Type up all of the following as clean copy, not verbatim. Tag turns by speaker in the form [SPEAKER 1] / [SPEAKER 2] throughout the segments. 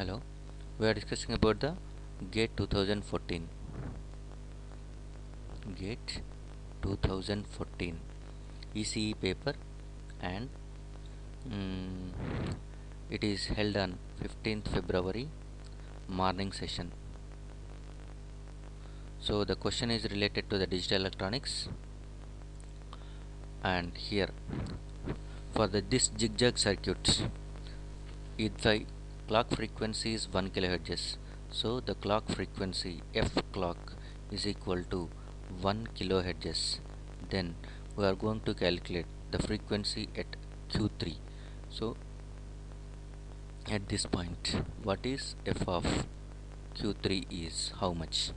[SPEAKER 1] Hello, we are discussing about the GATE 2014. GATE 2014 ECE paper, and mm, it is held on 15th February morning session. So the question is related to the digital electronics, and here for this zigzag circuit, if the clock frequency is 1 kHz, so the clock frequency f clock is equal to 1 kHz. Then we are going to calculate the frequency at Q3. So at this point, what is f of Q3 is how much?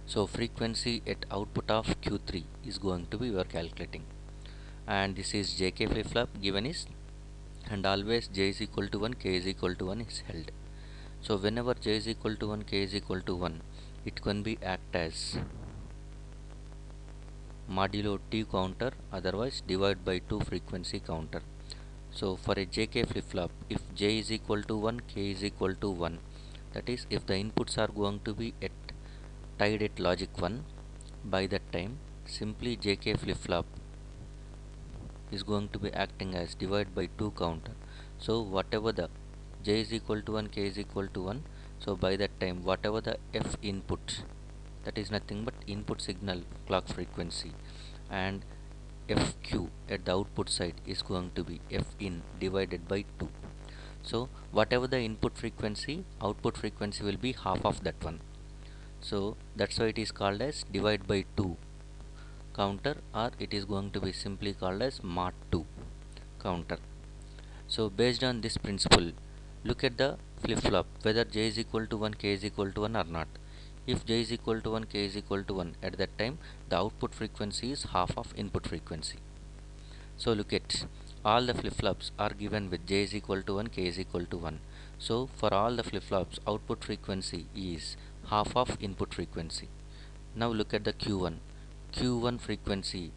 [SPEAKER 1] So frequency at output of Q3 is going to be we are calculating, and this is JK flip flop given is, and always j is equal to 1, k is equal to 1 is held. So whenever j is equal to 1, k is equal to 1, it can be act as modulo t counter, otherwise divide by 2 frequency counter. So for a JK flip flop, if j is equal to 1, k is equal to 1, that is if the inputs are going to be tied at logic 1, by that time simply JK flip flop is going to be acting as divide by 2 counter. So whatever the j is equal to 1, k is equal to 1, so by that time whatever the f input, that is nothing but input signal clock frequency, and fq at the output side is going to be f in divided by 2. So whatever the input frequency, output frequency will be half of that one. So that's why it is called as divide by 2 counter, or it is going to be simply called as mod 2 counter. So based on this principle, look at the flip flop whether j is equal to 1, k is equal to 1 or not. If j is equal to 1, k is equal to 1, at that time the output frequency is half of input frequency. So look at all the flip flops are given with j is equal to 1, k is equal to 1. So for all the flip flops, output frequency is half of input frequency. Now look at the Q1. Q1 frequency,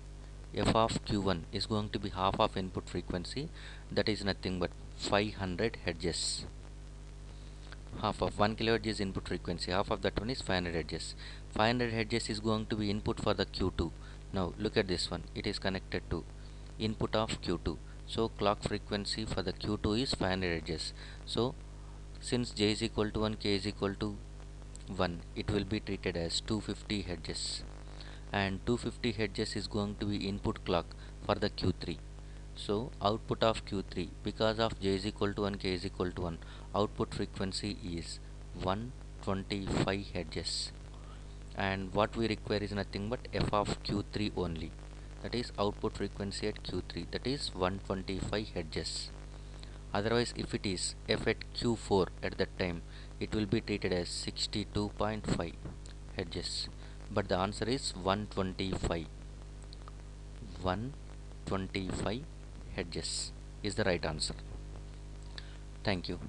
[SPEAKER 1] f of Q1 is going to be half of input frequency, that is nothing but 500 Hz. Half of 1 kHz is input frequency, half of that one is 500 Hz. 500 Hz is going to be input for the Q2. Now look at this one, it is connected to input of Q2. So clock frequency for the Q2 is 500 Hz. So since j is equal to 1, k is equal to 1, it will be treated as 250 Hz, and 250 Hz is going to be input clock for the Q3. So output of Q3, because of j is equal to 1, k is equal to 1, output frequency is 125 Hz, and what we require is nothing but f of Q3 only, that is output frequency at Q3, that is 125 Hz. Otherwise if it is f at Q4, at that time it will be treated as 62.5 Hz, but the answer is 125 Hz is the right answer. Thank you.